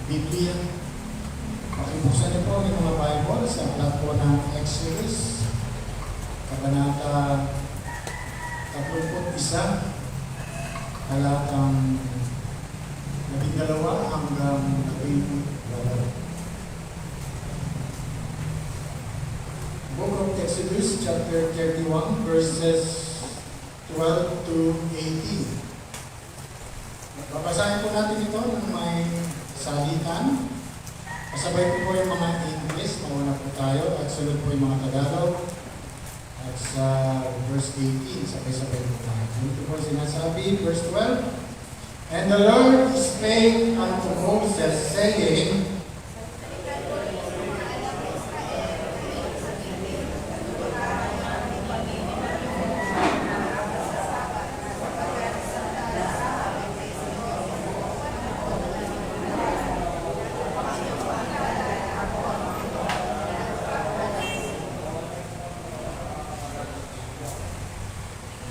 Biblia. Pakibuksan niyo po yung mga Bible sa aklat po ng Exodus, Kabanata 31, talatang 12 hanggang 18. Book of Exodus, chapter 31, verses 12 to 18. Babasahin po natin ito ng may salitan. Kasabay po yung mga English, mauna po tayo, at sunod po yung mga Tagalog. At sa verse 18, sabay-sabay po tayo. Ito po sinasabi, verse 12. And the Lord spake unto Moses, saying,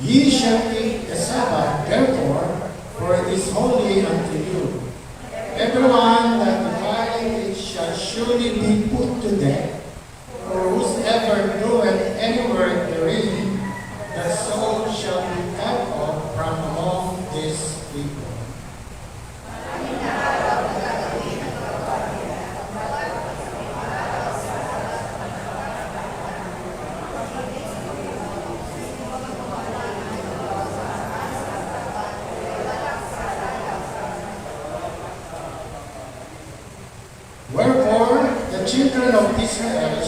Ye shall keep the Sabbath, therefore, for it is holy unto you. Everyone that defileth it shall surely be put to death, for whosoever doeth any work therein, the soul shall be cut off from among this people. Wherefore, the children of Israel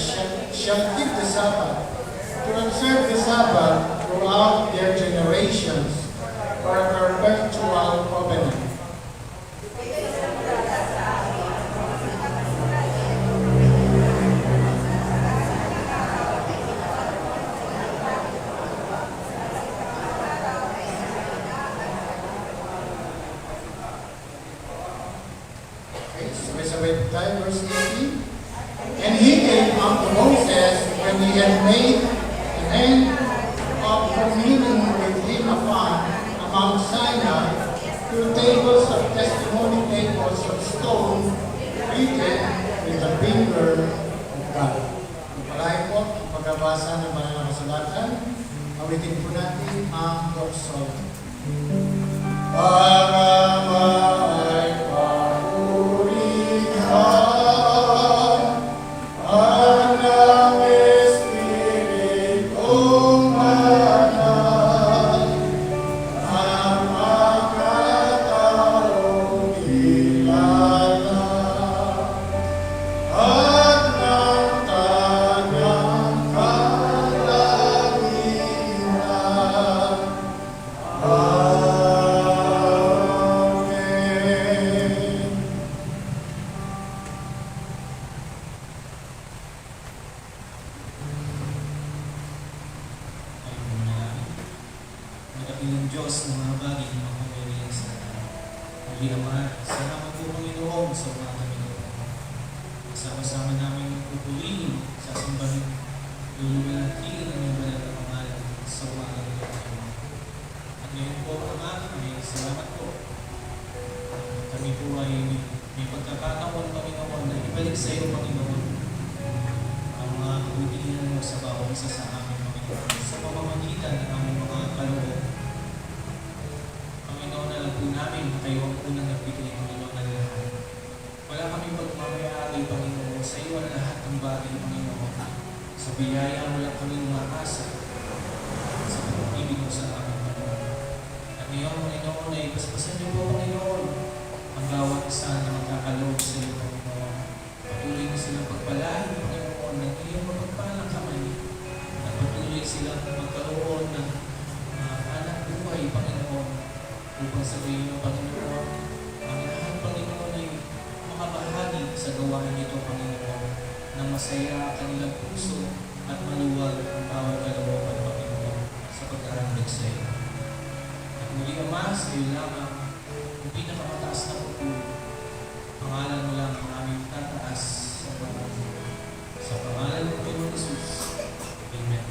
shall keep the Sabbath, to observe the Sabbath throughout their generations, for a perpetual covenant. Sabay-sabay tayo, verse 18. And he came unto Moses when he had made an end of communing with him upon Mount Sinai, two tables of testimony, tables of stone, written with the finger of God. Palahin po ang pagbabasa ng banal na kasulatan. Awitin po natin ang doxology. Ng Diyos ng mga bagay ng mga pamilya sa Muli Ama, salamat po Panginoon sa mga kami ito. Kasama-sama namin pupurihin sa sambahin, luluwalhatiin ang iyong banal na pangalan sa umaga nito Panginoon. At ngayon po Ama, may salamat po. Kami po ay may pagkakataon Panginoon na ibalik sa iyo Panginoon ang mga kabutihan mo sa bawat isa sa amin Panginoon sa pamamagitan ng aming mga kaloob. Panginoon, alam po namin na kayo ang unang nagbigay Panginoon ng lahat. Wala kami pagmamayari Panginoon sa iyo ang lahat ng bagay Panginoon. Sa biyaya mo lang kami umaasa sa pag-ibig mo sa amin Panginoon. At ngayon Panginoon ay paspasan niyo po Panginoon ang bawat isa na magkakaloob sa iyo Panginoon. Patuloy mo silang pagpalain Panginoon ng iyong mapagpalang kamay at patuloy silang magkaroon ng anak buhay Panginoon upang sabihin mo Panginoon ang lahat Panginoon ay makabahagi sa gawain nito Panginoon na masaya kanilang puso at maluwag ang bawat kalooban Panginoon sa pag-aaral sa iyo. At muli Ama, sa iyo lamang ang pinakamataas na pupuli. Pangalan mo lang ang aming tataas sa pag-aaral. Sa pangalan ng Panginoon Jesus. Amen.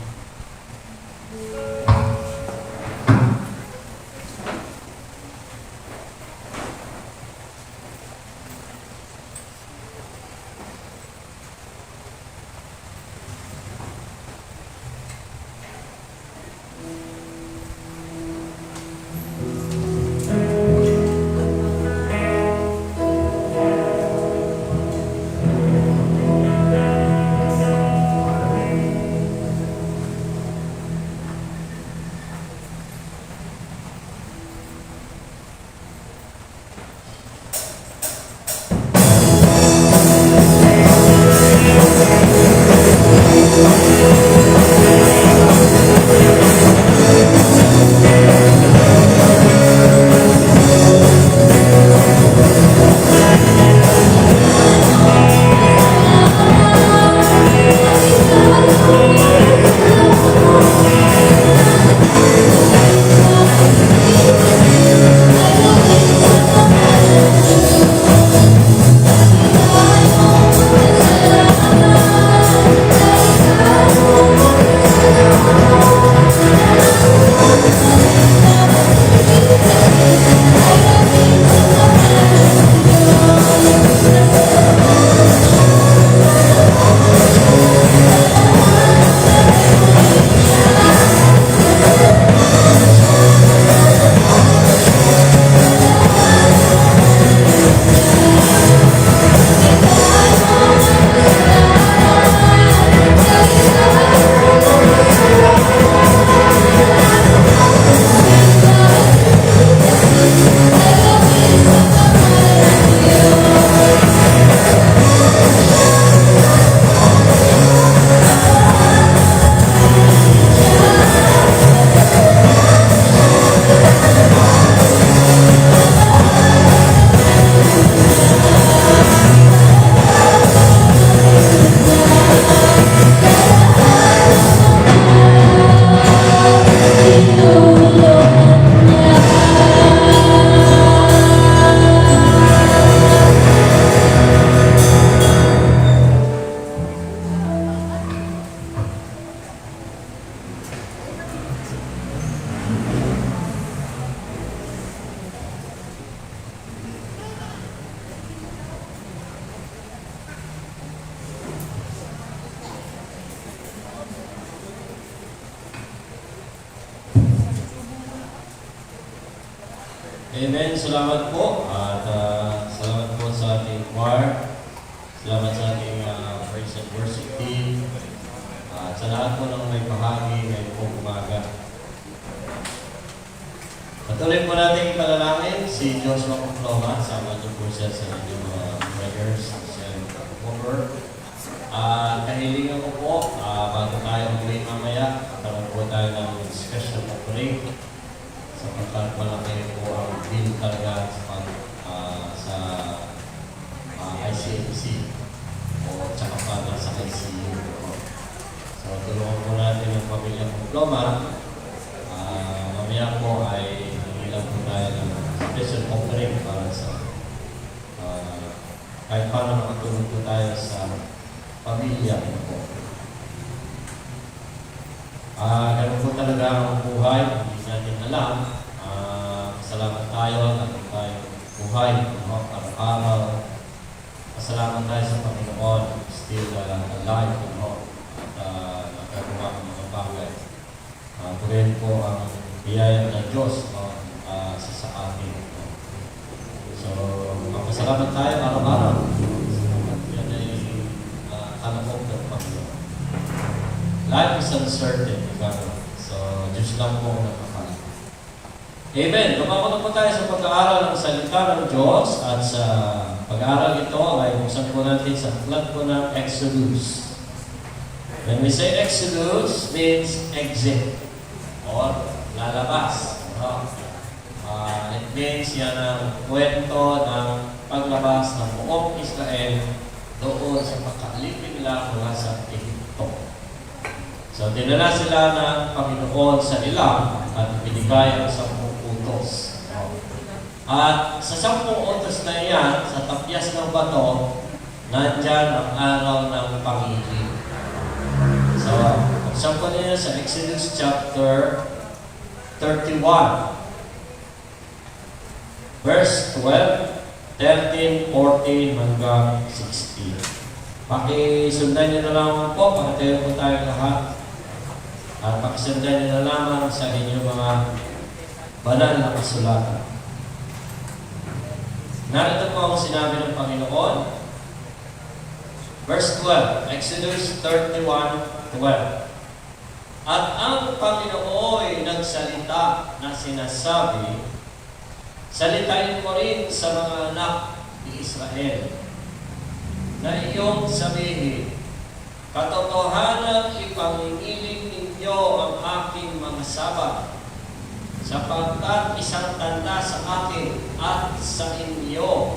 Amen. Salamat po. At salamat po sa ating choir. Salamat sa ating praise and worship team. At sa lahat po ng may bahagi ngayong pong umaga. Patuloy po natin ipanalangin si Joshua Comploma. Sama niyo po siya sa inyong prayers. Siya cover. Kahilingan ko po, bago tayo mag-late mamaya, karoon po tayo ng special offering. Sapagkat malaki po ang bill talaga sa ICFC o tsaka pa sa ICU. So, tulungan po natin ang pamilya Comploma. Mamaya po ay nangilang po tayo ng special offering para sa kahit paano makatulong po tayo sa pamilya po. Ganun po talaga ang buhay. Hindi natin alam. Salamat tayo na tayo buhay. Araw-araw. Pasalamat tayo sa Panginoon. Still alive. At nagkagawa ng mga bagay. Tuloy po ang biyaya ng Diyos sa atin. So, magpasalamat tayo araw-araw. Yan ay kalapok ng Panginoon. Life is uncertain. So, Diyos lang po ang nakakala. Amen. Lumakunod po tayo sa pag-aaral ng salita ng Diyos at sa pag-aaral ito ay buksan po natin sa aklat po ng Exodus. When we say Exodus, means exit or lalabas. It means yan ang kwento ng paglabas ng buong Israel doon sa pagkalipin nila mula sa Egypto. So, dinala sila ng Panginoon sa ilang at binigay ang 10 utos. At sa 10 utos na yan, sa tapyas ng bato, nandyan ang araw ng pag-ibig. So, pagsan ko niya sa Exodus chapter 31, verse 12, 13, 14, hanggang 16. Pakisundan niyo na lamang po, pakatayo po tayo lahat. At pakisundan niyo na lamang sa inyong mga banal na kasulatan. Narito po ang sinabi ng Panginoon. Verse 12, Exodus 31:12. At ang Panginoon ay nagsalita na sinasabi, salitain mo rin sa mga anak ni Israel na iyong sabihin, katotohanan ipangingiling ninyo ang aking mga sabat, sapagkat isang tanda sa akin at sa inyo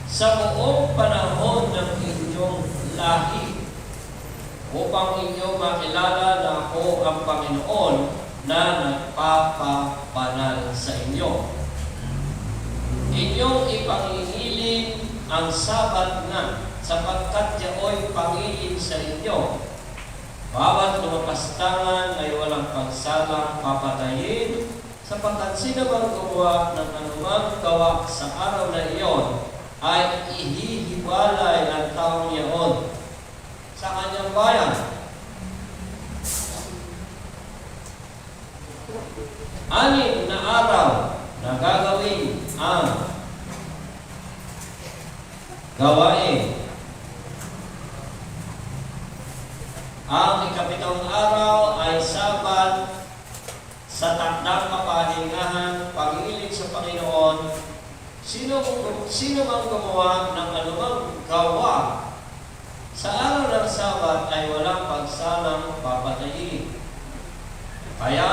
sa buong panahon ng inyong lahi, upang inyo makilala na ako ang Panginoon na nagpapabanal sa inyo. Inyong ipangingiling ang sabat na, sapagkat yaoy pangilin sa inyo. Bawat lumapastangan ay walang pagsalang papatayin, sapagkat sino bang gumawa ng anumang gawa sa araw na iyon ay ihihiwalay ng taong iyon sa kanyang bayan. Anim na araw na gagawin ang gawain. Ang ikapitong araw ay Sabat sa takdang kapahingahan, pag-ilig sa Panginoon. Sino mang gumawa ng anumang gawa sa araw ng Sabat ay walang pagsalang papatayin. Kaya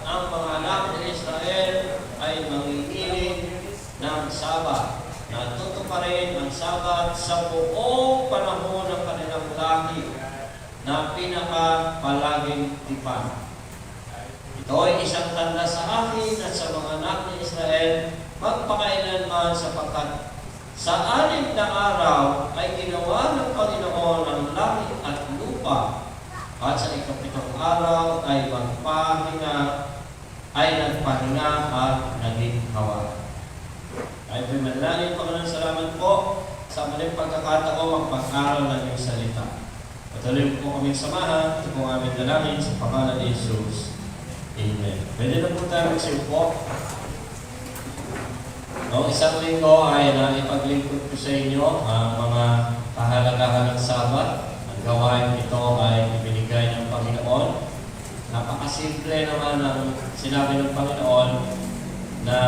ang mga anak ni Israel ay mangingiling ng Sabat. Natutuparin ang Sabat sa buong panahon ng kanilang lahi na pinakapalaging tipan. Ito ay isang tanda sa akin at sa mga anak ni Israel magpakailanman, sapagkat sa 6 na araw ay ginawa ng Panginoon ang langit at lupa, at sa ikapitong araw ay nagpahinga at naging hawa. Ay po'y manalangin, Panginoon, salamat po sa maling pagkakataon magpag-aral ng iyong salita. Patuloy po kaming samahan. Ito po ang aming dalangin sa pangalan ni Jesus. Amen. Pwede na po tayo magsiupo. Noong isang linggo ay naipaglingkod ko sa inyo ang mga kahalagahan ng Sabat. Ang gawain ito ay ibinigay ng Panginoon. Napakasimple naman ang sinabi ng Panginoon na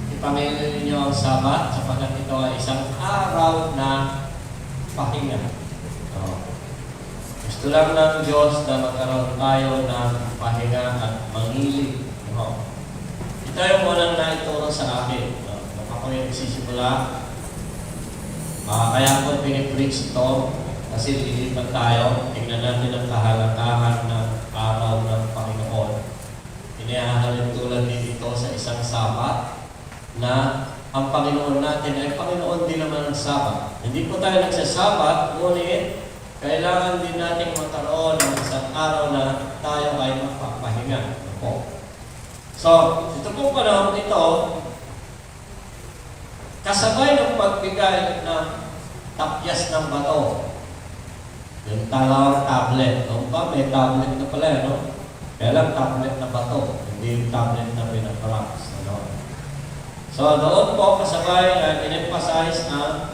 ipamili ninyo ang Sabat sapagkat ito ay isang araw na pahinga. Gusto lang ng Diyos na magkaroon tayo ng pahinga at mangilip. Ito yung unang naituro sa akin. Nung ako yung nagsisimula, kaya ko pinipreach ito kasi lilipat tayo. Tingnan natin ang kahalagahan ng araw ng Panginoon. Inihahalin tulad din ito sa isang Sabat na ang Panginoon natin ay Panginoon din naman ng Sabat. Hindi po tayo nagsasabat, ngunit kailangan din natin magkaroon ng isang araw na tayo ay magpapahinga. So, ito pong panahon ito, kasabay ng pagbigay ng tapyas ng bato. Yung talawang tablet. Noong ba, may tablet na pala, no? Kaya lang tablet na bato, hindi yung tablet na pinaparaps. So, doon po kasabay, in-emphasize ang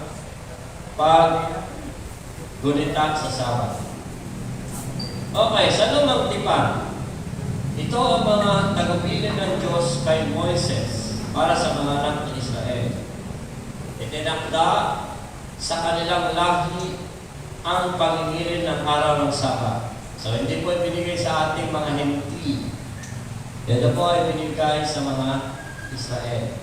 pag-gunita sa Sabat. Okay, sa lumang tipan, ito ang mga tagubilin ng Diyos kay Moises para sa mga anak ng Israel. Itinakda sa kanilang lahi ang pangingilin ng araw ng Sabat. So, hindi po ibinigay sa ating mga Hinti. Ito po ay binigay sa mga Israel.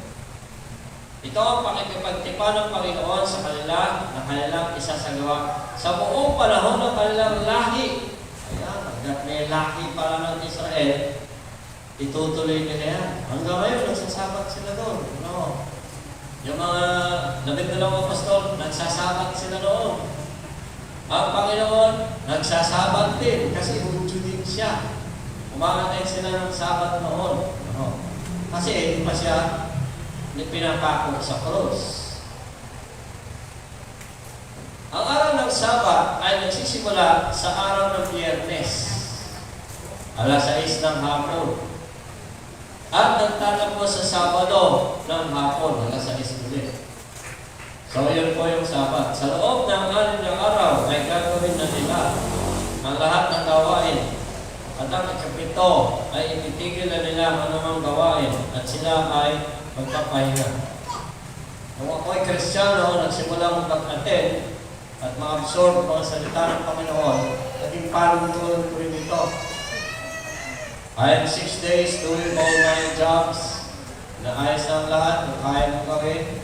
Ito ang pakikipagtipan ng Panginoon sa kanila na kanilang isasagawa sa buong panahon ng kanilang lahi. Ayan, hanggat may lahi para ng Israel, itutuloy nila yan. Hanggang ngayon, nagsasabat sila doon. No? Yung mga 12 apostol, nagsasabat sila doon. Ang Panginoon, nagsasabat din kasi Hudyo din siya. Umangatay sila ng Sabat noon. No? Kasi hindi pa siya pinapako sa krus. Ang araw ng Sabat ay nagsisimula sa araw ng Biyernes, alas 6 ng hapon. At nagtatapos sa Sabado ng hapon, alas 6 ulit. So, yun po yung Sabat. Sa loob ng 6 na araw ay gagawin na nila ang lahat ng gawain. At ang ikapito ay ititigil na nila ang anumang gawain at sila ay magpapahinga. Kung ako'y Kristiyano, nagsimula mag-attend at ma-absorb ang mga salita ng Panginoon, naging panuntunan ko rin ito. I am 6 days doing all my jobs. Naayos ang lahat, kaya mo gawin.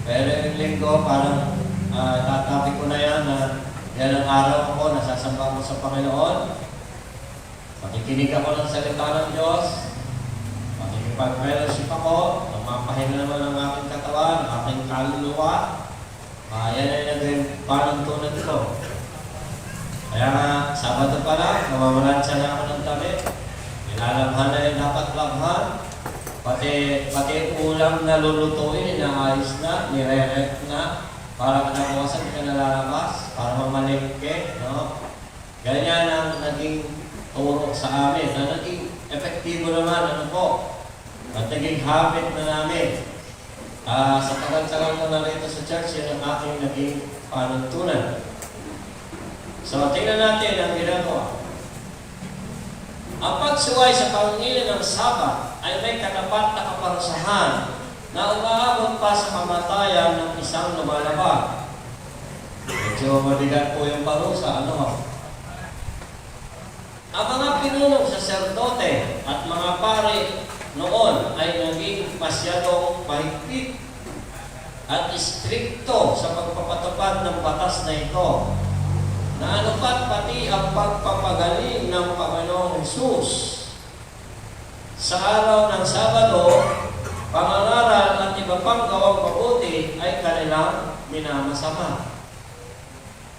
Pero yung linggo, parang tatabi ko na yan na yan ang araw ko, nasasamba ko sa Panginoon. Makikinig ako ng salita ng Diyos. Makikipag-fellowship ako. Mapahinga naman ang aking katawan, ang aking kaluluwa. Yan ay naging panuntunan ito. Kaya nga, Sabado pa lang, namamalansya na ako ng damit. Nilalabhan na yung dapat labhan. Pati ulam na lulutuin, inaayos na, nire-rep na, para kanabukasan ka nalalabas, para mamalingke, no? Ganyan ang naging turo sa amin, na naging epektibo naman, ano po? At naging habit na namin. Sa tagal-tagal na narito sa church, yun ang aking naging panuntunan. So, tingnan natin ang ginagawa. Ang pagsuway sa pangingilin ng Sabat ay may katapat na kaparusahan na umaabot pa sa kamatayan ng isang lumalabag. Medyo mabigat po yung parusa, ano? Ang mga pinunong saserdote at mga pari noon ay naging masyadong mahigpit at istrikto sa pagpapatupad ng batas na ito, na anupat pati ang pagpapagaling ng Panginoong Hesus. Sa araw ng Sabado, pangangaral at iba pang gawang mabuti ay kanilang minamasama.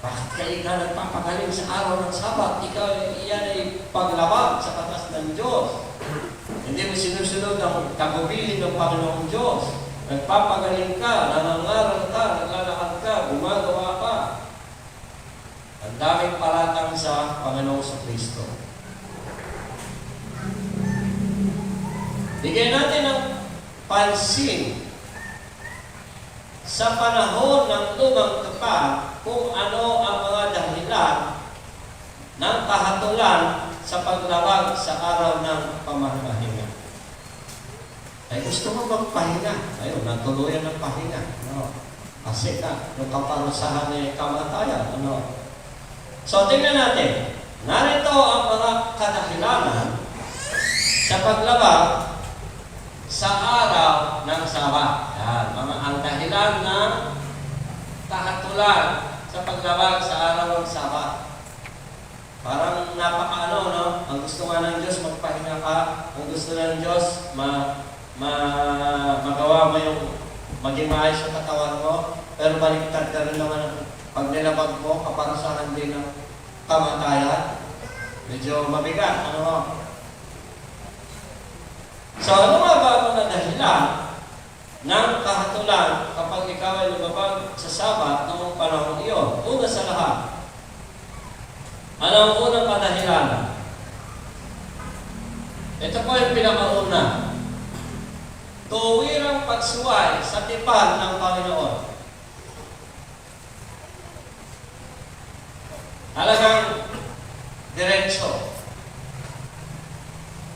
Bakit kayo ka nagpapagaling sa araw ng Sabat? Ikaw iyan ay paglabag sa batas ng Diyos. Hindi mo sinusunod ang tagubilin ng Panginoong Diyos. Nagpapagaling ka, nangangaral ka, naglalakad ka, gumagawa ka. Ang daming paratang sa Panginoong Kristo. Bigyan natin ng pansin sa panahon ng lumang tupa kung ano ang mga dahilan ng kahatulan sa paglawag sa araw ng pamamahinga. Ay gusto mo magpahinga? Ayun, natuluyan ng pahinga. No? Kasi yung kaparusahan ay kamatayan. Ano? So, tingnan natin. Narito ang mga kadahilanan sa paglawag sa araw ng Sabat. Yan, mga ang dahilan ng kahatulan sa paglawag sa araw ng Sabat. Parang napakaano, no? Ang gusto nga ng Diyos, magpahinga ka. Ang gusto ng Diyos, magawa mo yung maging maayos sa katawan mo. Pero baliktad ka rin naman pag nilabag mo, kaparusahan din ng kamatayan. Medyo mabigat, ano? So, ano nga ba ang mga dahilan ng kahatulan kapag ikaw ay lumabag sa Sabat noong panahon iyon? Una sa lahat, ano ang unang kadahilanan? Ito po yung pinakauna. Tuwirang pagsuway sa tipan ng Panginoon. Talagang diretso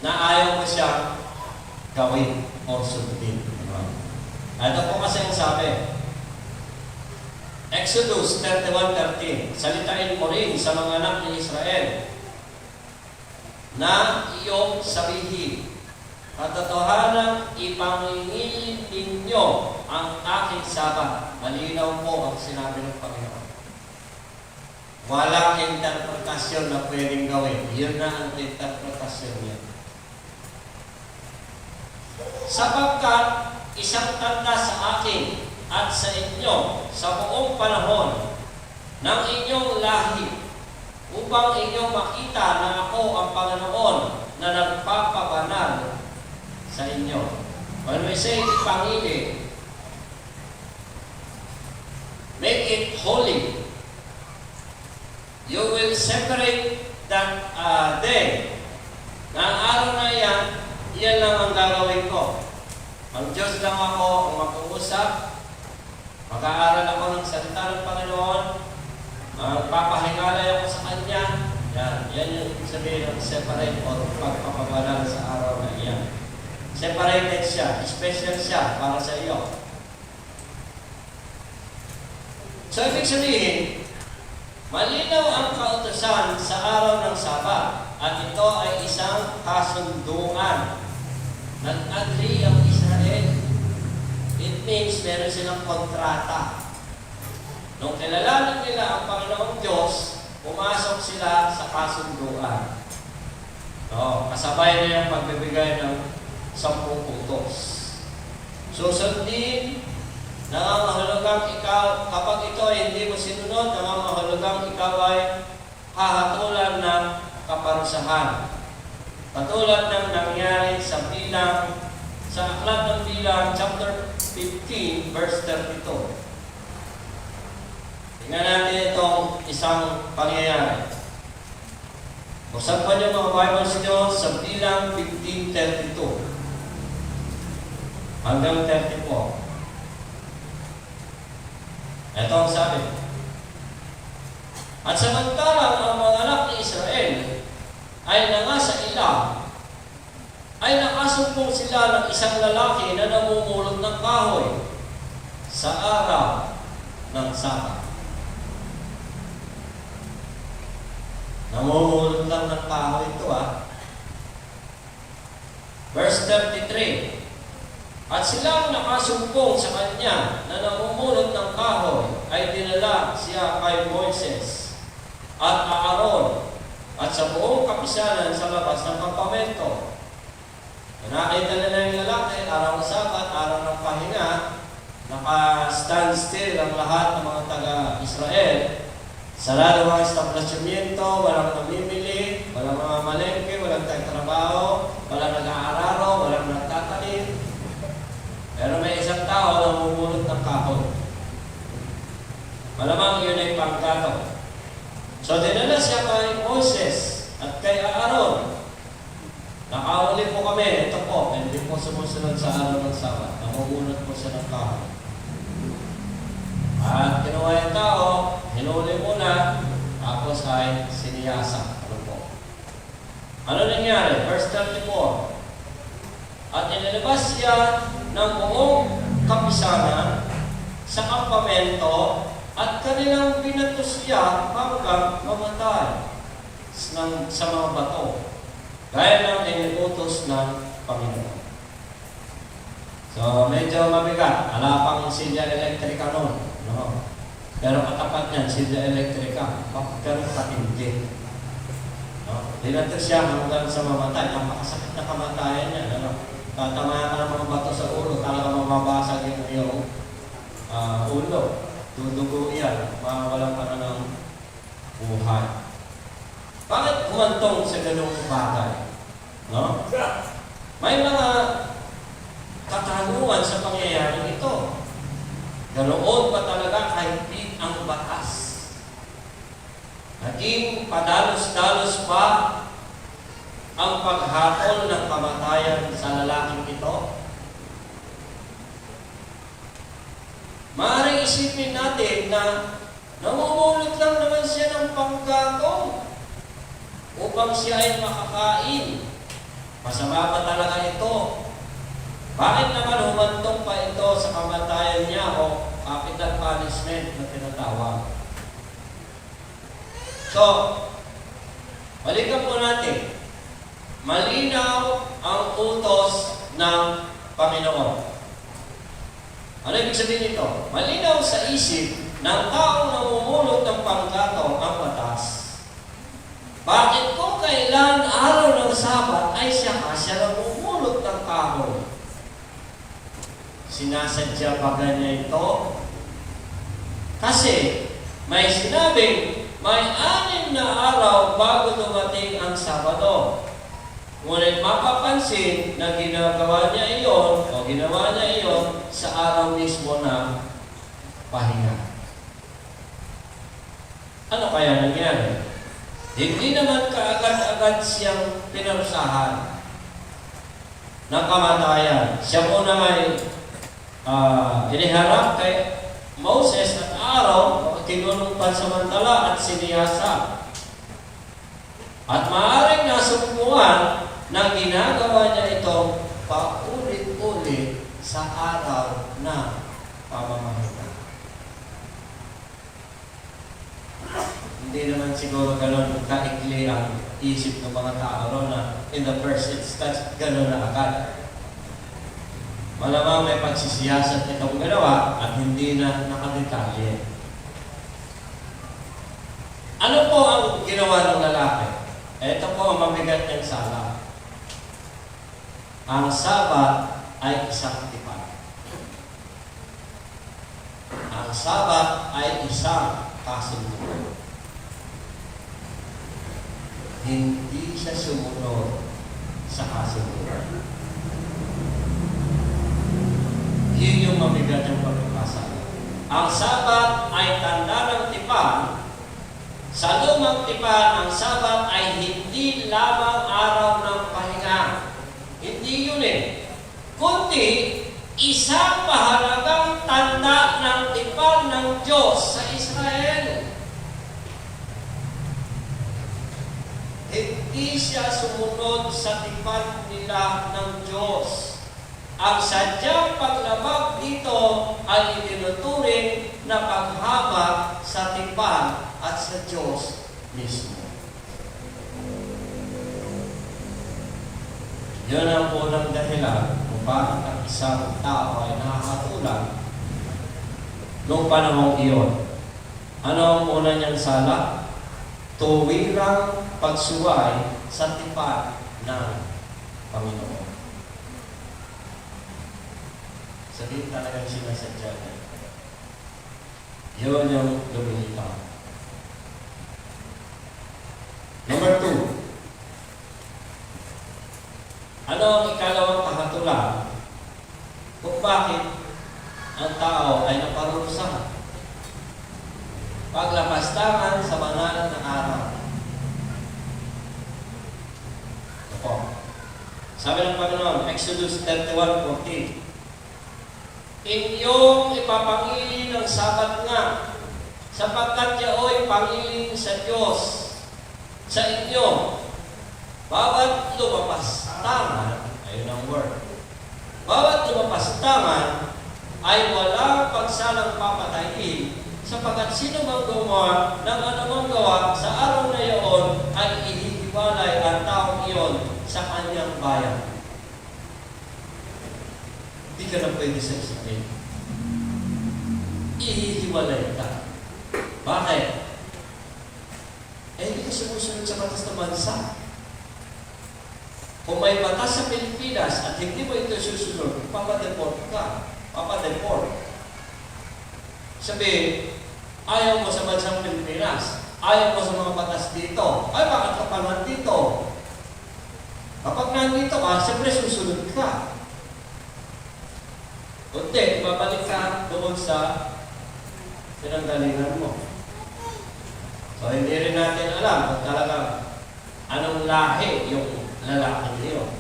na ayaw mo siya gawin o sundin. Ito po kasi ang sabi. Exodus 31:13, salitain mo rin sa mga anak ni Israel na iyong sabihin, katotohanan ipangingilin ninyo ang aking Sabat. Malinaw po ang sinabi ng Panginoon. Walang interpretasyon na pwedeng gawin. Yun na ang interpretasyon niya. Sapagkat isang tanda sa akin at sa inyo sa buong panahon ng inyong lahi upang inyong makita na ako ang Panginoon na nagpapabanal sa inyo. When we say ipangili, make it holy. You will separate that day. Na ang araw na yan lang ang gagawin ko. Ang Diyos lang ako ang mag-uusap. Mag-aaral ako ng salita ng Panginoon. Papahingalay ako sa Kanya. Yan yung ibig sabihin ng separate or pagpapabanal sa araw na iyan. Separated siya. Special siya para sa iyo. So, ibig sabihin, malinaw ang kautusan sa araw ng Sabat at ito ay isang kasunduan. Nag-agree ang Israel. It means meron silang kontrata. Nung kilalanin nila ang Panginoong Diyos, pumasok sila sa kasunduan. Kasabay na yung pagbibigay ng 10 utos. Susundin, nangangahulugang ikaw, kapag ito ay hindi mo sinunod, nangangahulugang ikaw ay hahatulan ng kaparusahan. Katulad ng nangyari sa aklat ng Bilang, chapter 15, verse 32. Tingnan natin itong isang pangyayari. Buksan po niyo mga Bibles niyo sa Bilang 15:32 hanggang 34. Ito ang sabi. At samantalang ang mga anak ni Israel ay nangasa ilang, ay nakasumpong sila ng isang lalaki na namumulot ng kahoy sa araw ng Sabat. Namumulot lang ng kahoy ito Verse 33. At silang nakasumpong sa kanya na namumulot ng kahoy ay dinala siya kay Moises at Aaron at sa buong kapisanan sa labas ng kampamento. Nakita nila yung lalaki, araw ng Sabat, araw ng pahinga, naka-stand still ang lahat ng mga taga-Israel. Sarado mga establishmento, walang namimili, walang mga malengke, walang tagtrabaho, walang nag-aararo, walang nagtatanim. Pero may isang tao na namumulot ng kahoy. Malamang yun ay pangkato. So dinala siya kay Moses at kay Aaron. Nakauli po kami, ito po, hindi po sumusunod sa araw ng Sabat. Namumulot po siya ng kahoy. At kinuha yung tao, hinuli muna, tapos ay siniyasa. Ano po? Ano nangyari? Verse 34. At inilabas siya ng buong kapisanan sa kampamento at kanilang binatos siya hanggang mamatay sa mga bato, gaya ng iniutos ng Panginoon. So, medyo mabigat. Ala pang silya elektrika nun. No? Pero katapat niyan, silya elektrika. Bakit ganun katindi? No? Binatos siya hanggang sa mamatay. Napakasakit na kamatayan niya. Ano? Tatamayan ka ng mga bato sa ulo, talaga mababasag yung iyong ulo. Dudugo yan, mawalan ka na ng buhay. Bakit humantong sa ganung bagay? No? May mga katanungan sa pangyayaring ito. Ganoon ba talaga kahigpit ang batas? Naging padalos-dalos pa ang paghatol ng kamatayan sa lalaking ito? Maaaring isipin natin na namumulot lang naman siya ng panggatong upang siya ay makakain. Masama ba talaga ito? Bakit naman humantong pa ito sa kamatayan niya o capital punishment na tinatawag? So, balikan po natin. Malinaw ang utos ng Panginoon. Ano ibig sabihin nito? Malinaw sa isip ng taong namumulot ng panggatong ang batas. Bakit kung kailan araw ng Sabat ay siya namumulot ng kahoy? Sinasadya ba ganyan ito? Kasi may sinabing may 6 na araw bago dumating ang Sabado. Ngunit mapapansin na ginagawa niya iyon o ginawa niya iyon sa araw mismo na pahinga. Ano kaya nangyari? Hindi naman kaagad-agad siyang pinarusahan ng kamatayan. Siya muna may iniharap kay Moses at Aaron, tinulong pansamantala at siniyasa. At maaaring nasumpuan na ginagawa niya ito paulit-ulit sa araw na pamamahinga. Hindi naman siguro gano'n kaikli ang isip ng mga tao na in the first instance, gano'n na agad. Malamang may pagsisiyasat itong ginawa at hindi na nakadetalye. Ano po ang ginawa ng lalaki? Ito po ang mabigat niyang sala. Ang Sabat ay isang tipan. Ang Sabat ay isang kasunduan. Hindi siya sumunod sa kasunduan. Yun yung mabigat ng pagkakasala. Ang Sabat ay tanda ng tipan. Sa lumang tipan, ang Sabat ay hindi lamang araw ng pahinga. Hindi yun kundi isang mahalagang tanda ng tipan ng Diyos sa Israel. Hindi siya sumunod sa tipan nila ng Diyos. Ang sadyang paglabag dito ay itinuturing na paghamak sa tipan at sa Diyos mismo. Yun ang unang dahilan kung bakit ang isang tao ay nakakatulang noong panahong iyon. Ano ang una niyang sala? Tuwirang pagsuway sa tipan ng Panginoon. Sabihin talagang sinasadya niya. Yun yung lumilitaw. Number 2. Ano ang ikalawang kahatulan kung bakit ang tao ay naparusahan? Paglapastangan sa banal na araw. Ito po. Sabi ng Panginoon, Exodus 31:14. inyong ipapangilin ng Sabat nga, sapagkat yaoy pangiling sa Diyos sa inyo. Bawat lumapastangan, ayun ang word, bawat lumapastangan ay walang pagsalang papatayin, sapagkat sino mang gumawa ng anumang gawa sa araw na iyon ay ihihiwalay ang taong iyon sa kanyang bayan. Hindi ka na pwede sa Israel. Ihihiwalay ka. Bakit? Hindi ka sumusunod sa batas ng bansa. Kung may batas sa Pilipinas at hindi mo ito susunod, papadeport ka. Papadeport. Sabi, ayaw mo sa bansang Pilipinas. Ayaw mo sa mga batas dito. Ay, bakit ka pa nandito? Kapag nandito ka, siyempre susunod ka. Kundi, babalik ka doon sa pinanggalingan mo. So, hindi rin natin alam kung talagang anong lahi yung lalaki niyo.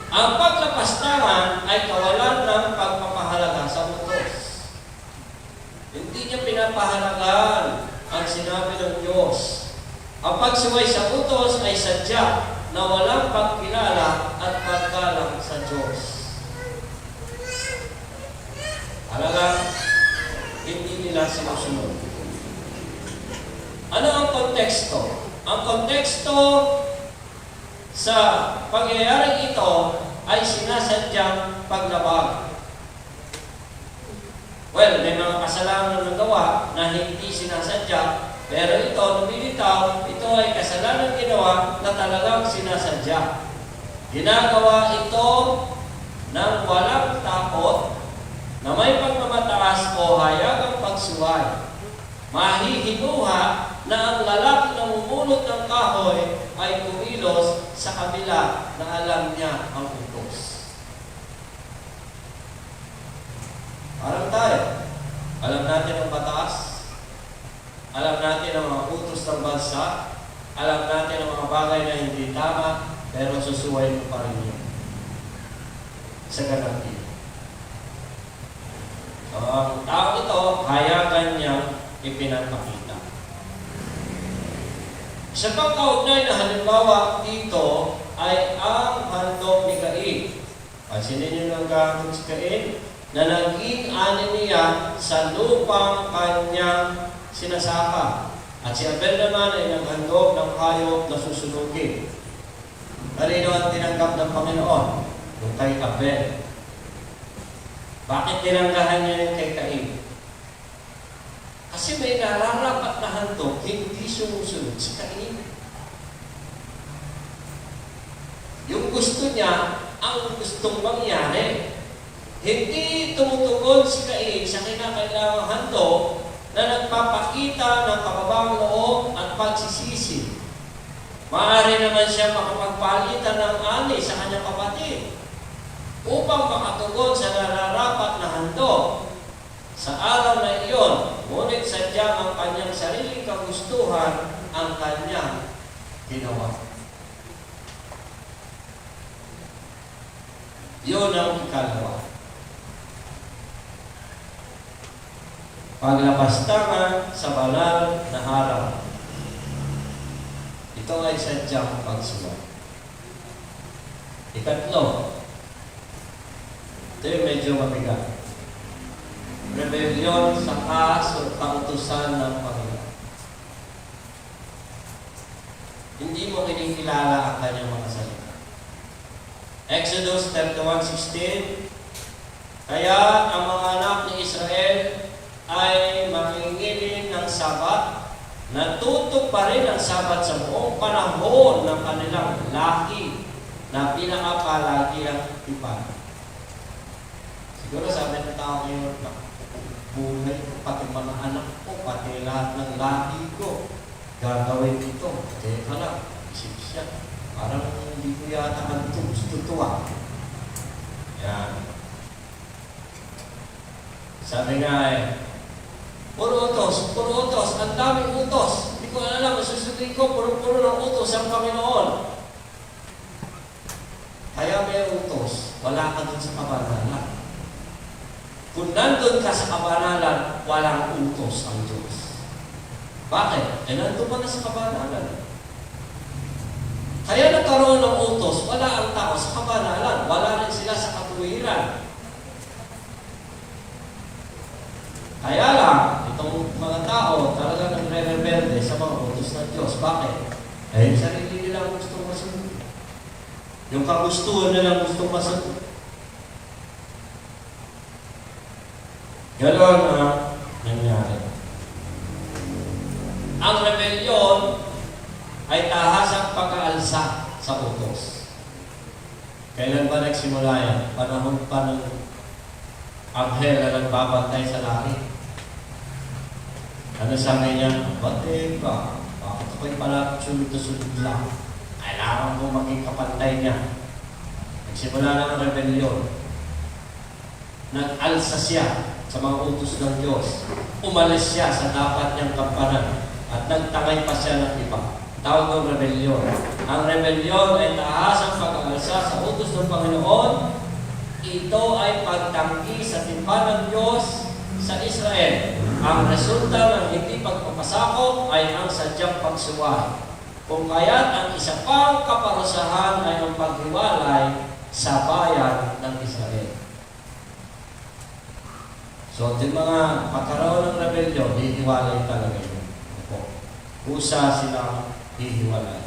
Ang paglapastangan ay kawalan ng pagpapahalaga sa utos. Hindi niya pinapahalagaan ang sinabi ng Diyos. Ang pagsuway sa utos ay sadya na walang pagkilala at paggalang sa Diyos. Talagang hindi nila sinusunod. Ano ang konteksto? Ang konteksto sa pangyayaring ito ay sinasadyang paglabag. Well, may mga kasalanan na gawa na hindi sinasadya, pero ito, lumilitaw, ito ay kasalanan ginawa na talagang sinasadya. Ginagawa ito ng walang takot, na may pagmamataas o hayagang pagsuway. Mahihinuha na ang lalaki na mumulot ng kahoy ay kumilos sa kabila na alam niya ang utos. Parang tayo. Alam natin ang batas. Alam natin ang mga utos ng bansa. Alam natin ang mga bagay na hindi tama, pero susuway mo pa rin yun. Sa ganang din. So, ang tao ito, hayagan niyang ipinapakita. Sa pagkaugnay na halimbawa dito ay ang handog ni Cain. Pansinin niyo ng gamit si Cain na naging ani niya sa lupang kanyang sinasaka. At si Abel naman ay naghandog ng hayop na susunugin. Kanino ang tinanggap ng Panginoon? Yung kay Abel. Bakit tinanggahan niya yung kay Cain? Kasi may nararapat na handog, hindi sumusunod si Cain. Yung gusto niya, ang gustong mangyari. Hindi tumutugon si Cain sa kinakailangang handog na nagpapakita ng kababang loob at pagsisisi. Maaari naman siya makapagpalitan ng ani sa kanyang kapatid upang makatugon sa nararapat na handog sa araw na iyon, ngunit sadyang ang kanyang sariling kagustuhan ang kanyang ginawa. Yun ang ikalawa. Paglapastangan sa banal na araw. Ito ay sadyang pagsuway. Ikatlo, ito yung medyo mabigat. Rebellion sa kautusan ng Panginoon. Hindi mo kinikilala ang kanyang mga salita. Exodus 31:16, kaya ang mga anak ni Israel ay mangingilin ng Sabat, natutok pa rin ang Sabat sa buong panahon ng kanilang lahi na pinakapalagiang tipan. Siguro sabi ng tao ngayon, buhay ko, pati mga anak ko, pati lahat ng lahi ko, gagawin ito. Teka lang, isip siya. Parang hindi ko yata tuwa. Yan. Sabi nga puro utos, ang daming utos. Hindi ko alam, susundin ko, puro ng utos ang Panginoon. Kaya may utos, wala ka dun sa kabanalan. Kung nandun ka sa kabanalan, walang utos ang Diyos. Bakit? Nandun ka na sa kabanalan. Kaya nagkaroon ng utos, wala ang tao sa kabanalan. Wala rin sila sa katuwiran. Kaya lang, itong mga tao talaga nagre-rebelde sa mga utos ng Diyos. Bakit? Yung sarili nila ang gustong masunod. Yung kagustuhan nila ang gustong masunod. Ganon ang nangyari. Ang rebelyon ay tahasang pag-aalsa sa utos. Kailan ba nagsimula yan? Panahon pa ng anghel na nagbabantay sa langit. Ano sabi niya? Bakit ba? Bakit ako'y pala sunod-sunod lang? Kailangan mo maging kapantay niya. Nagsimula na ang rebelyon. Nag-alsa siya sa mga utos ng Diyos. Umalis siya sa dapat niyang kampanan at nagtangay pa siya ng iba. Tawag ng rebelyon. Ang rebelyon ay tahasang pag-alsa sa utos ng Panginoon. Ito ay pagtanggi sa timpan ng Diyos sa Israel. Ang resulta ng hindi pagpapasakop ay ang sadyang pagsuway. Kung kaya't ang isa pang kaparusahan ay ang paghiwalay sa bayan ng Israel. So, yung mga pagkaroon ng rebelyon, hihiwalay talaga yun. Kusa silang hihiwalay.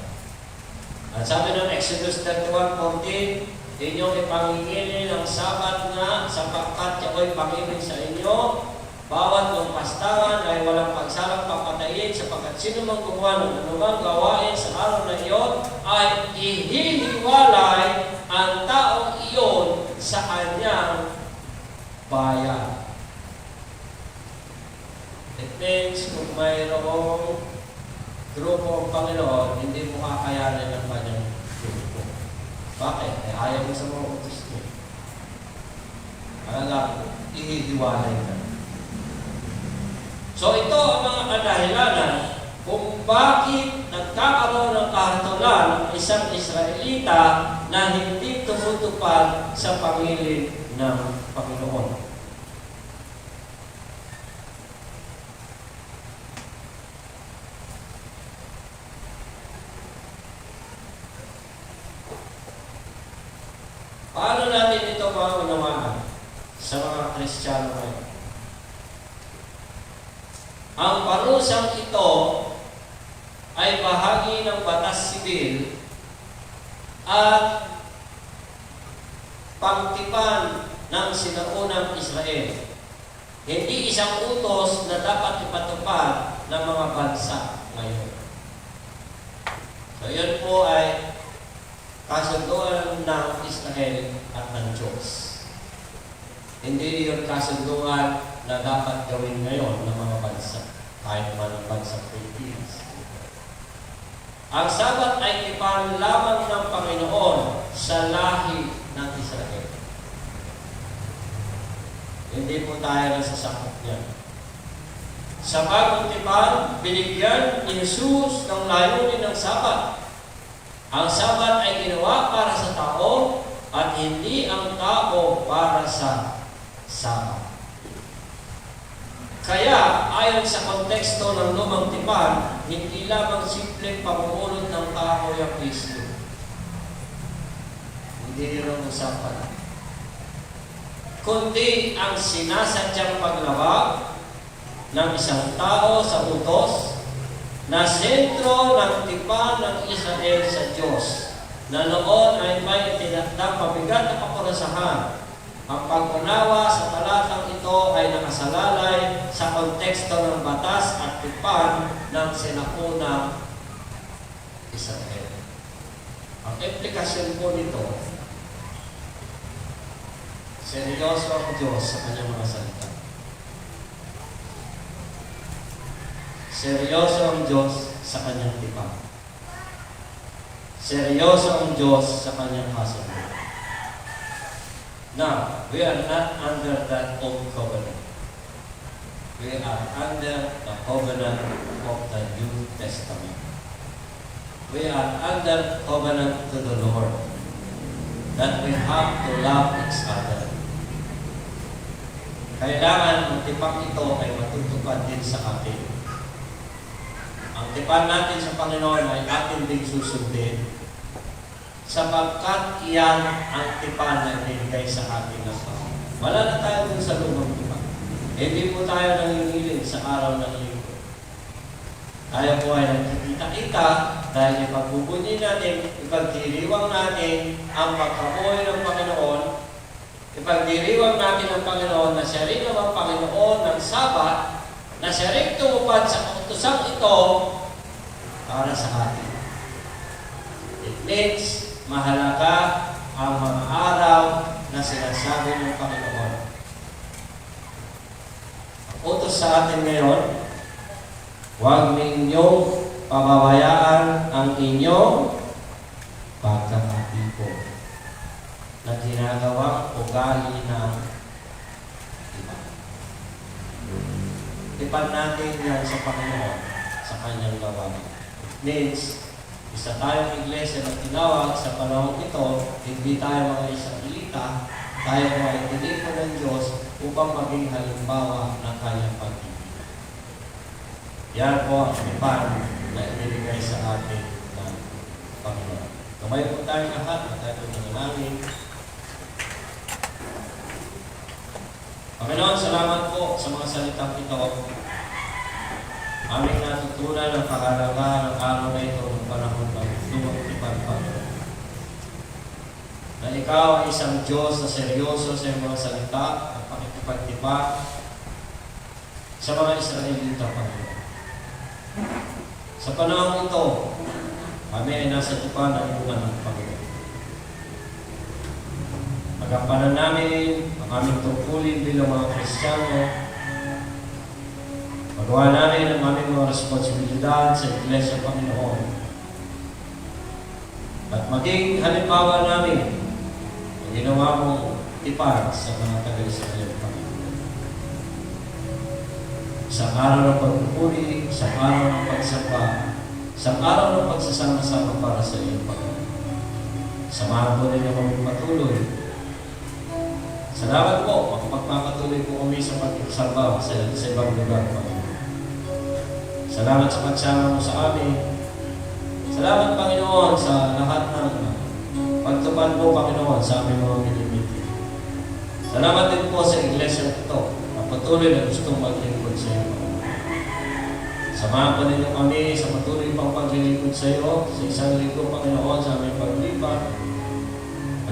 At sabi ng Exodus 31:14, inyong ipangingili ng Sabat nga sapagkat yao'y pangibig sa inyo. Bawat lumpastangan ay walang pagsalang papatayin sapagkat sino mang gumawa ng anumang gawain sa araw na iyon ay ihihiwalay ang taong iyon sa kanyang bayan. It means kung mayroong grupo ng Panginoon, hindi mo kakayanin ang kanyang grupo. Bakit? Ayaw mo sa mga utos niya. Kaya ihihiwalay ka. So ito ang mga kadahilanan kung bakit nagkakaroon ng kahatulan ng isang Israelita na hindi tumutupad sa pangilin ng Panginoon. Paano natin ito maunawaan sa mga Kristiyano ngayon? Ang parusang ito ay bahagi ng batas sibil at pagtipan ng sinaunang Israel. Hindi isang utos na dapat ipatupad ng mga bansa ngayon. So yun po ay kasunduan ng Israel at ng Diyos. Hindi yun kasunduan na dapat gawin ngayon ng mga bansa, kahit man ang bansang Pilipinas. Ang Sabat ay tipan lamang ng Panginoon sa lahi ng Israel. Hindi po tayo nasasakop niyan. Sa bagong tipan, binigyan ni Jesus ng layunin ng Sabat. Ang Sabat ay ginawa para sa tao at hindi ang tao para sa Sabat. Kaya, ayon sa konteksto ng lumang tipan, hindi lamang simpleng pamumulot ng kahoy ang Kristo. Hindi rin usapan. Kundi ang sinasadyang paglabag ng isang tao sa utos na sentro ng tipan ng Israel sa Diyos, na noon ay may tinatang mabigat na kaparusahan. Ang pag-unawa sa talatang ito ay nakasalalay sa konteksto ng batas at tipan ng sinaunang Israel. Ang implikasyon po nito, seryoso ang Diyos sa kanyang mga salita. Seryoso ang Diyos sa kanyang tipan. Seryoso ang Diyos sa kanyang kasunod. Now, we are not under that old covenant. We are under the covenant of the New Testament. We are under covenant to the Lord. that we have to love each other. Kailangan ang tipan ito ay matutupad din sa atin. Ang tipan natin sa Panginoon ay atin din susundin, sapagkat iyan ang tipan na binigay sa atin ng Panginoon. Wala na tayo dun sa lumang tipan. Hindi po tayo nangingilig sa araw ng linggo. Tayo po ay nagkikita-kita dahil ipagbubunyi natin, ipagdiriwang natin ang pagkabuhay ng Panginoon, ipagdiriwang natin ang Panginoon na siya rin ang Panginoon ng Sabat, na siya rin tumupad sa kautusang ito para sa atin. It means mahalaga ang mga araw na sinasabi ng Panginoon. Ang utos sa atin ngayon, huwag ninyong pababayaan ang inyong pagkakatipo na ginagawang ugali ng iba. Tipan natin yan sa Panginoon sa kanyang gawain. It means, isa tayong iglesia na tinawag sa panahon ito, hindi tayo mga Israelita, tayo mga tinipo ng Diyos upang maging halimbawa ng kanyang pag-ibig. Yan po ang tipan na ibinigay sa atin ng Panginoon. Kamay po tayong lahat at tayo po nanalangin. Panginoon, salamat po sa mga salitang ito. Aming natutunan ang kahalaga ng araw na ito ng panahon ng lumang tipan, Panginoon. Na ikaw ay isang Diyos na seryoso sa iyong mga salita at pakikipagtipa sa mga Israelita, Panginoon. Sa panahon ito, kami ay nasa tipan ng iyong ng Panginoon. Pagampanan namin ang aming tungkulin bilang mga Kristiyano. Magawa namin ang aming mga responsibilidad sa Iglesia Panginoon. At maging halimbawa namin ang ginawa mong tipan sa mga taga-Israel, Panginoon. Sa araw ng pagpupuri, sa araw ng pagsamba, sa araw ng pagsasama-sama para sa iyo, Panginoon. Samahan po ninyo kami patuloy. Salamat po, magpapatuloy po kami sa pagsamba sa ibang lugar, Panginoon. Salamat sa pagsama mo sa amin. Salamat, Panginoon, sa lahat ng pagtupad mo, Panginoon, sa aming mga minimiti. Salamat din po sa iglesia ito na patuloy na gustong maglingkod sa iyo. Samahan po ninyo kami sa patuloy pang paglilingkod sa iyo sa isang linggo, Panginoon, sa aming paglipat.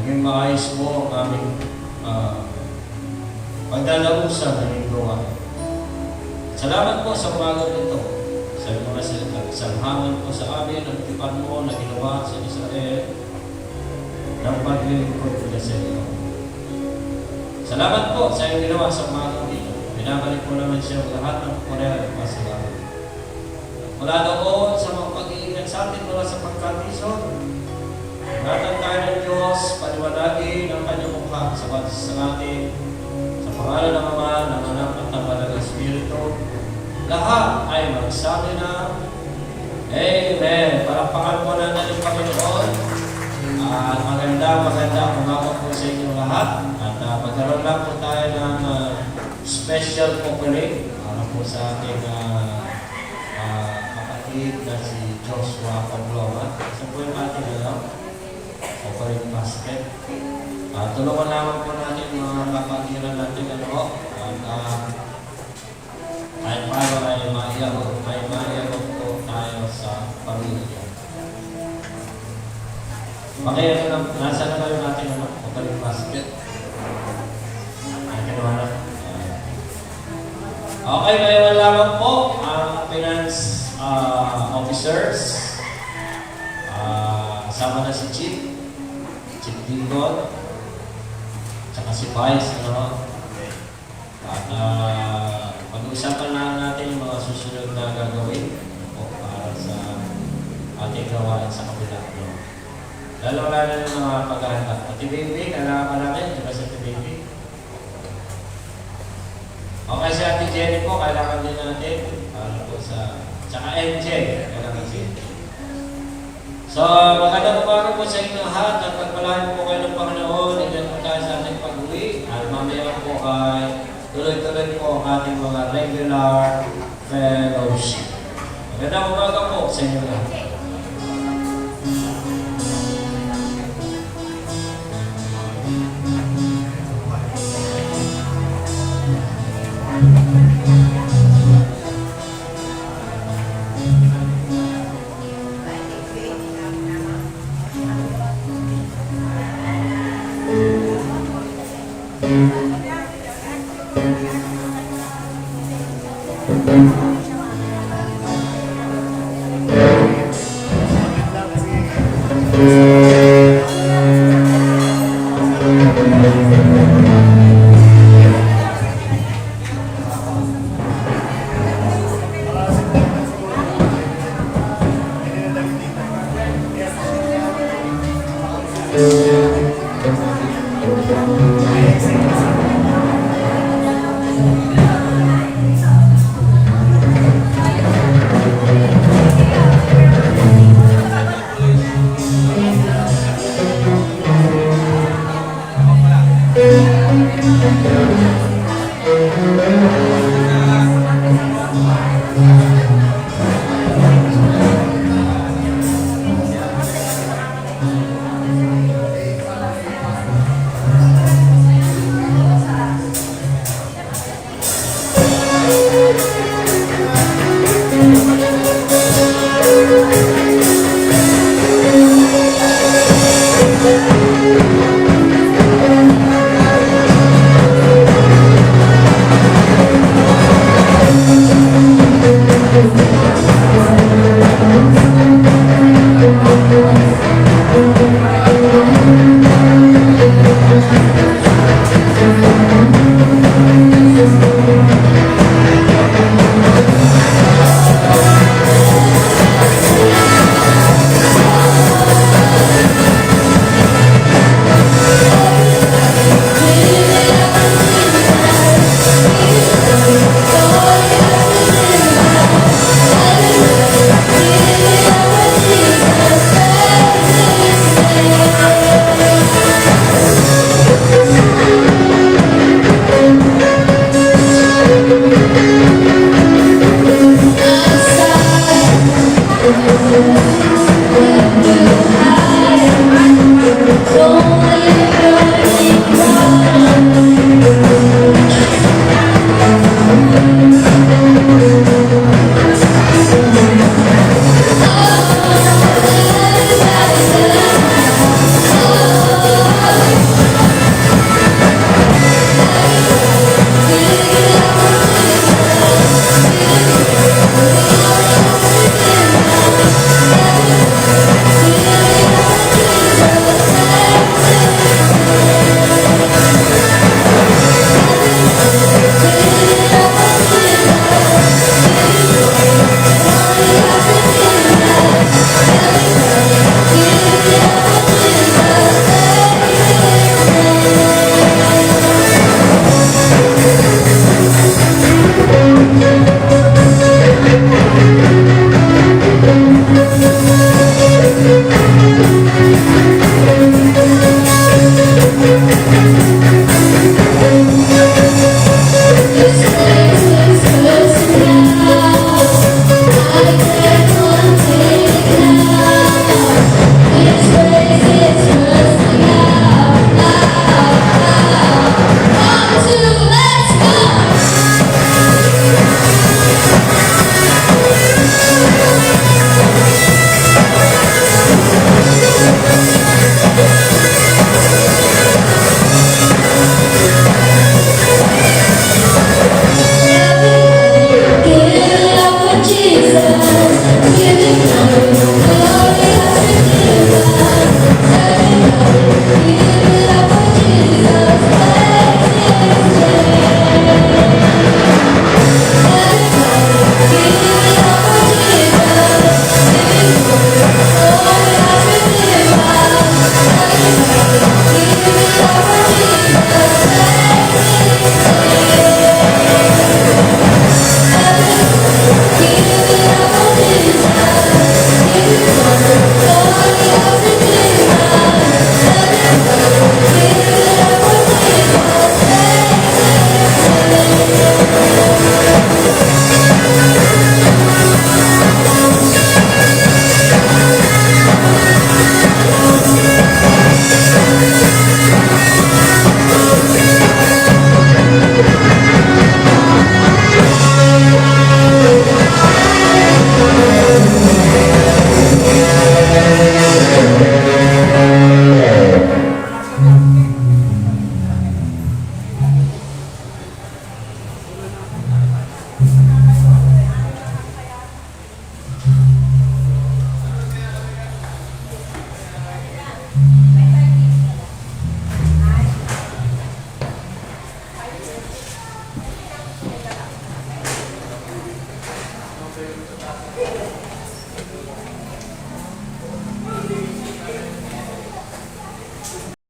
Naging maayos po ang aming pagdalausan ng linggo. Salamat po sa umaga nito. Sa mga salhangan po sa amin ang tipan mo na ginawa sa Israel ng paglilingkod nila sa iyo. Salamat po sa iyong ginawa sa umaga nito. Binabalik po naman siya lahat ng Korea at pasalamat. Mula doon sa mga pag-iingat sa atin mula sa pagkatisod, ingatan tayo ng Diyos, paliwanagin ang kanyang mukha sa atin, sa pangalan ng Ama, ng Anak at ng Banal na Espiritu. Lahat ay magsabi na Amen. Palakpakan po na natin Panginoon. At maganda umabot po sa inyo lahat. At magkaroon lang po tayo ng special offering para po sa ating kapatid na si Joshua Pagloma. Isa po yung ating offering basket. Tulungan naman po natin mga kapatiran natin at kahit paano ay maiyabot po tayo sa pamilya. Nasa na kayo natin offering basket? Ay, kinuha na. Okay, ngayon lamang po ang finance officers. Kasama na si Chief Dingon, tsaka si Vice, At pag-uusapan na natin yung mga susunod na gagawin para sa ating gawain sa kabila. Lalo-lalo yung mga paghahanda. At Baby, kailangan pa namin, di ba si Baby? Okay, si Ate Jenny po, kailangan din natin para po sa... Tsaka NJ, kailangan si So, magandang umaga po sa inyo lahat at pagpalain po kayo ng Panginoon. Ilan po tayo sa ating pag-uwi at mamaya po ay tuloy-tuloy po ang ating mga regular fellowship. Magandang umaga po sa inyo lahat. Thank you.